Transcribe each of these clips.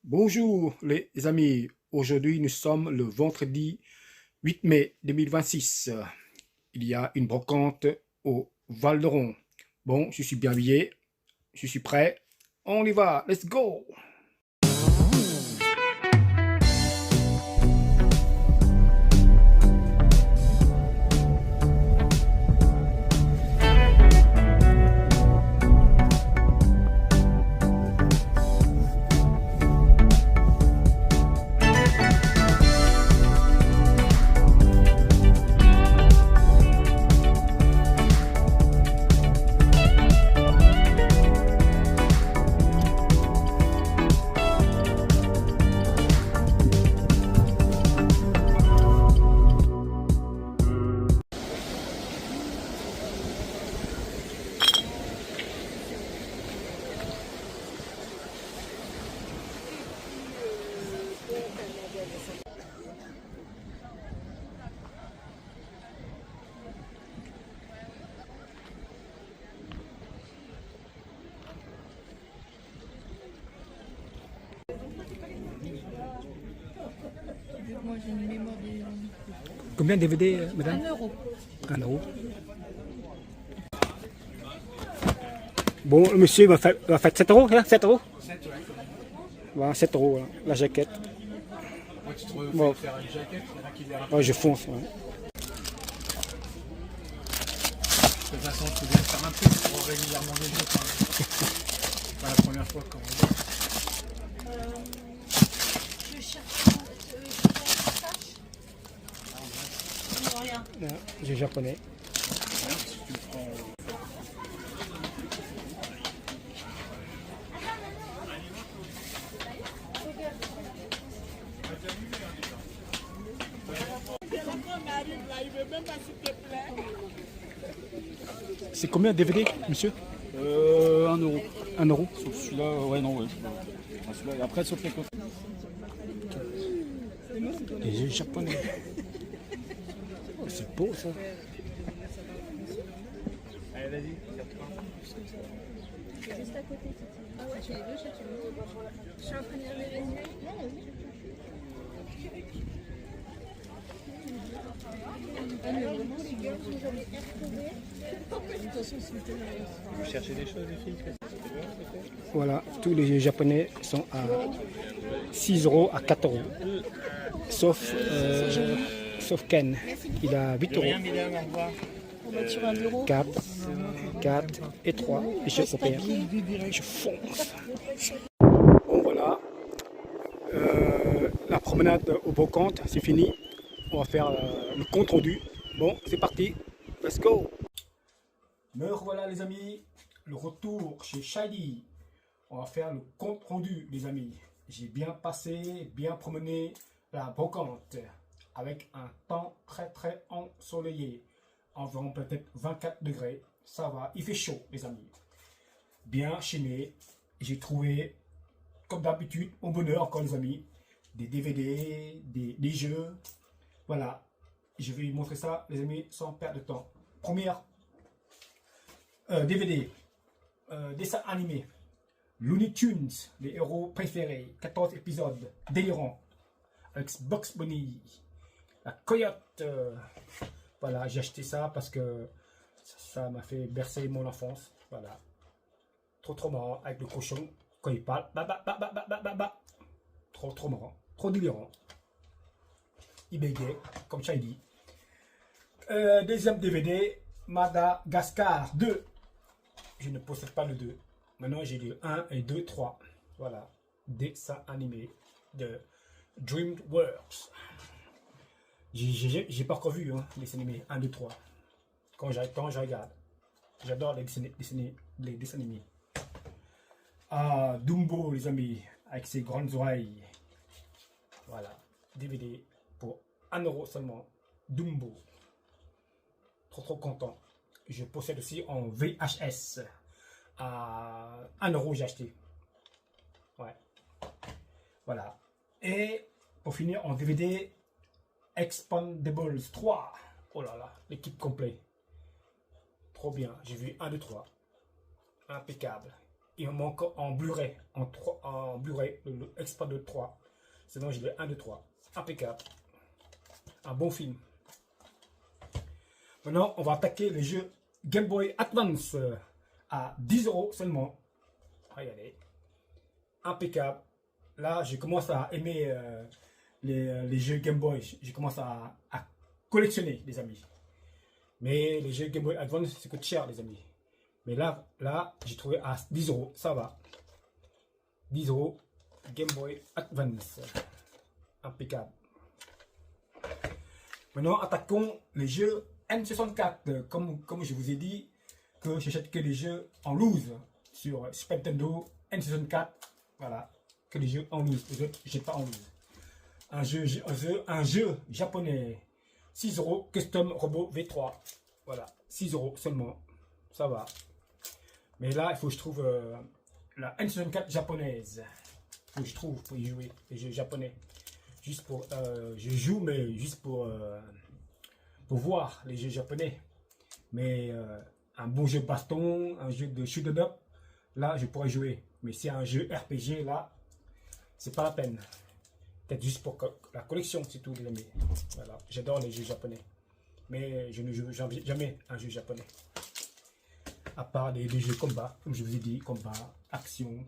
Bonjour les amis, aujourd'hui nous sommes le vendredi 8 mai 2026. Il y a une brocante au Val d'Oron. Bon, je suis bien habillé, je suis prêt, on y va, let's go! Moi j'ai une mémoire des... Combien de DVD, madame? 1 euro. 1 euro. Bon, le monsieur va faire 7 euros, hein, 7 euros? 7, ouais. Voilà, 7 euros, voilà, la jaquette. Moi, tu te refais Bon. faire une jaquette, il y en a qui les rappellent. Ouais, je fonce. Ouais. De toute façon, tu viens de faire un truc pour régulièrement les jeux. C'est pas la première fois qu'on regarde. Je cherche rien. Là, j'ai japonais. Si tu le prends. C'est combien de DVD, monsieur? 1 euro. 1 euro. Sauf celui-là, ouais, non, ouais. Enfin, celui-là, et après, sauf les côtés. Les japonais. Oh, c'est beau ça. Allez, vas-y, Juste à côté. Ah ouais, tu les deux, tu veux. Je suis en train de lire les résumés. vous cherchez des choses, les filles? Voilà, tous les japonais sont à 6 euros à 4 euros. Sauf Ken, il a 8 euros. Mesdames, au revoir. On va sur 1 euro. 4 et 3. Et je opère. Je fonce. Bon voilà. La promenade au brocante, c'est fini. On va faire le compte rendu. Bon, c'est parti. Let's go. Me revoilà les amis. Le retour chez Shady. On va faire le compte rendu les amis. J'ai bien passé, bien promené la brocante. Avec un temps très ensoleillé. Environ peut-être 24 degrés. Ça va, il fait chaud les amis. Bien chiné. J'ai trouvé, comme d'habitude, au bonheur encore les amis, des DVD, des jeux. Voilà, je vais vous montrer ça les amis sans perdre de temps. Première DVD, dessin animé. Looney Tunes, les héros préférés. 14 épisodes délirants. Avec Bugs Bunny. La coyote. Voilà, j'ai acheté ça parce que ça m'a fait bercer mon enfance. Voilà. Trop marrant avec le cochon quand il parle. Ba. Trop marrant. Trop délirant. Il bégait, comme Shady. Deuxième DVD, Madagascar 2. Je ne possède pas le 2. Maintenant j'ai le 1 et 2, 3. Voilà. Dessin animé de DreamWorks. J'ai pas encore vu hein, les dessins animés 1, 2, 3. Quand je regarde. J'adore les dessins animés. Ah, Dumbo les amis, avec ses grandes oreilles. Voilà. DVD pour 1 euro seulement. Dumbo. Trop content. Je possède aussi en VHS. À 1 euro j'ai acheté. Ouais. Voilà. Et pour finir en DVD, Expandables 3. Oh là là, l'équipe complète. Trop bien. J'ai vu 1, 2, 3. Impeccable. il me manque en Blu-ray, en Blu-ray, le extra de 3. Sinon, j'ai le 1, 2, 3. Impeccable. Un bon film. Maintenant, on va attaquer le jeu Game Boy Advance à 10 € seulement. Regardez. Impeccable. Là, je commence à aimer les jeux Game Boy. Je commence à collectionner, les amis. Mais les jeux Game Boy Advance, ça coûte cher, les amis. Mais là j'ai trouvé à 10 €. Ça va. 10 € Game Boy Advance. Impeccable. Maintenant, attaquons les jeux N64. Comme je vous ai dit, que j'achète que les jeux en loose sur Super Nintendo, N64. Voilà. Que les jeux en loose. Les autres, j'ai pas en loose. Un jeu japonais. 6 € Custom Robot V3. Voilà. 6 € seulement. Ça va. Mais là, il faut que je trouve la N64 japonaise. Il faut que je trouve pour y jouer les jeux japonais. Juste pour. Je joue, mais juste pour voir les jeux japonais. Mais un bon jeu baston, un jeu de shoot 'em up, là, je pourrais jouer. Mais si un jeu RPG, là, c'est pas la peine. Peut-être juste pour la collection, c'est tout, les amis. Voilà. J'adore les jeux japonais. Mais je ne joue jamais un jeu japonais. À part des jeux combat, comme je vous ai dit, combat, action,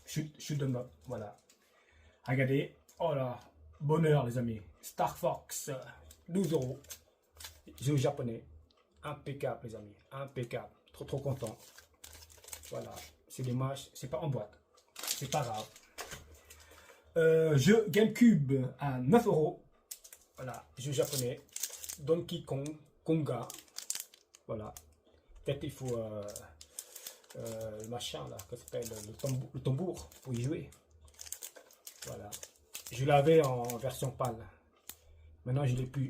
shoot 'em up, voilà. Regardez, oh là, bonheur les amis. Star Fox, 12 €. Jeu japonais, impeccable les amis, impeccable. Trop content. Voilà, c'est dommage, c'est pas en boîte, c'est pas grave. Jeu GameCube à 9 €. Voilà, jeu japonais. Donkey Kong, Konga. Voilà. Peut-être il faut le machin là, que s'appelle le tambour pour y jouer. Voilà. Je l'avais en version pâle. Maintenant je l'ai plus.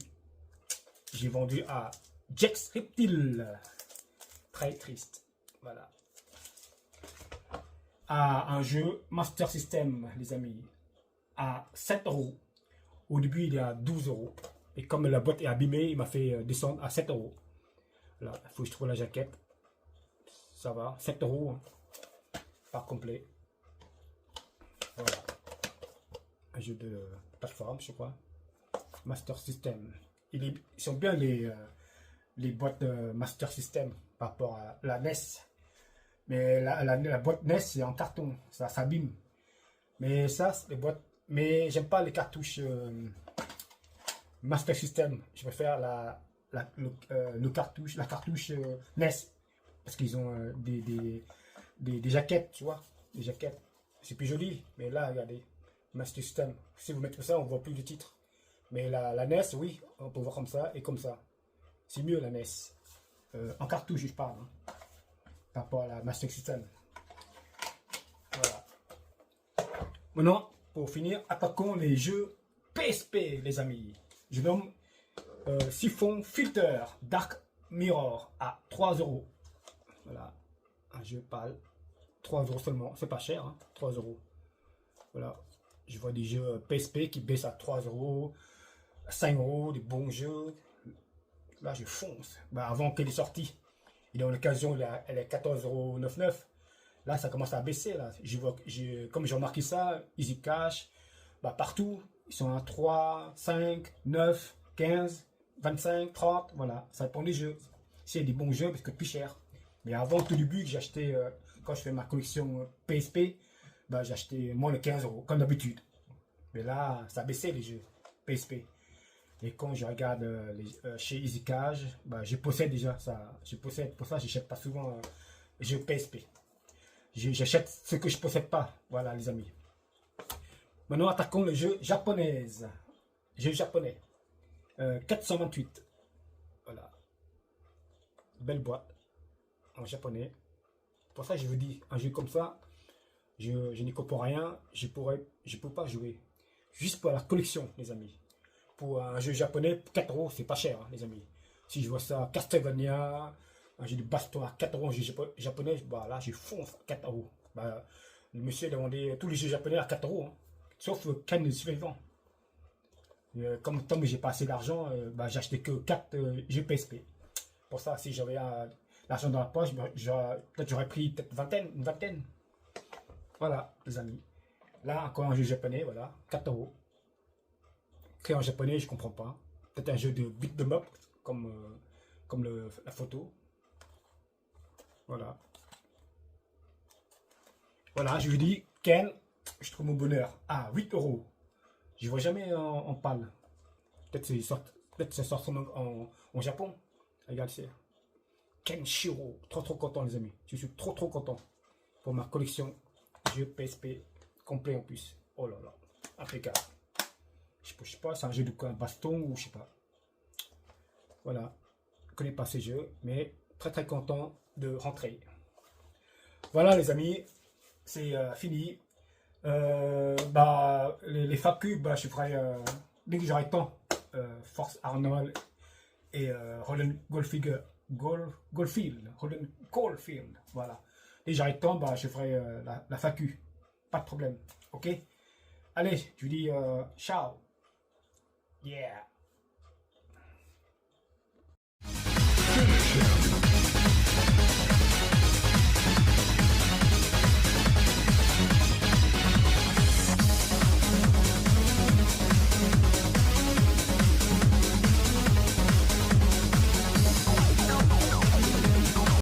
J'ai vendu à Jex Reptile. Très triste. Voilà. À un jeu Master System, les amis. À 7 €. Au début il est à 12 €. Et comme la boîte est abîmée, il m'a fait descendre à 7 €. Là, il faut que je trouve la jaquette. Ça va, 7 €. Hein. Pas complet. Voilà. Un jeu de plateforme, je crois. Master System. Ils sont bien les boîtes Master System par rapport à la NES. Mais la boîte NES, c'est en carton. Ça s'abîme. Mais ça, c'est les boîtes. Mais j'aime pas les cartouches Master System. Je préfère la cartouche NES. Parce qu'ils ont des jaquettes, tu vois. Des jaquettes. C'est plus joli. Mais là, regardez. Master System. Si vous mettez ça, on voit plus le titre. Mais la NES, oui, on peut voir comme ça et comme ça. C'est mieux la NES. En cartouche, je parle. Hein, par rapport à la Master System. Voilà. Maintenant, pour finir, attaquons les jeux PSP, les amis. Je nomme Siphon Filter Dark Mirror à 3 €. Voilà. Un jeu pâle. 3 € seulement. C'est pas cher, hein, 3 €. Voilà. Je vois des jeux PSP qui baissent à 3 €. 5 €, des bons jeux. Là, je fonce. Bah, avant qu'elle est sortie, il est en occasion, elle est 14,99 €. Là, ça commence à baisser. Là. Comme j'ai remarqué ça, Easy Cash, bah, partout, ils sont à 3, 5, 9, 15, 25, 30. Voilà, ça dépend des jeux. S'il y a des bons jeux, parce que plus cher. Mais avant, tout début, que j'ai acheté, quand je fais ma collection PSP, bah, j'ai acheté moins de 15 €, comme d'habitude. Mais là, ça a baissé les jeux PSP. Et quand je regarde chez Easy Cash, bah, je possède déjà ça. Je possède, pour ça, je n'achète pas souvent les jeux PSP. J'achète ce que je ne possède pas. Voilà, les amis. Maintenant, attaquons le jeu japonais. Jeu japonais. 428. Voilà. Belle boîte. En japonais. Pour ça, je vous dis, un jeu comme ça, je n'y comprends rien. Je ne peux pas jouer. Juste pour la collection, les amis. Pour un jeu japonais, 4 €, c'est pas cher, hein, les amis. Si je vois ça, Castlevania, un jeu de baston à 4 €, un jeu japonais, bah là, je fonce à 4 €. Bah, le monsieur a demandé tous les jeux japonais à 4 €, hein, sauf Ken suivant. Comme tant que j'ai pas assez d'argent, bah, j'ai acheté que 4 jeux PSP. Pour ça, si j'avais l'argent dans la poche, bah, peut-être j'aurais pris une vingtaine. Voilà, les amis. Là, encore un jeu japonais, voilà, 4 euros. Créé en japonais, je comprends pas. Peut-être un jeu de beat 'em up, comme la photo. Voilà. Voilà, je lui dis, Ken, je trouve mon bonheur à 8 euros. Je vois jamais en pâle. Peut-être c'est sorti en Japon. Regarde, c'est Kenshiro. Trop content, les amis. Je suis trop content pour ma collection jeux PSP complet en plus. Oh là là, impeccable. Je sais pas, c'est un jeu de quoi, un baston ou je sais pas. Voilà, je connais pas ces jeux, mais très content de rentrer. Voilà, les amis, c'est fini. Les FAQ, je ferai dès que j'aurai le temps. Force Arnold et Roland Goldfield. Voilà. Dès que j'aurai le temps, je ferai la FAQ. Pas de problème. Ok? Allez, je vous dis ciao. Yeah.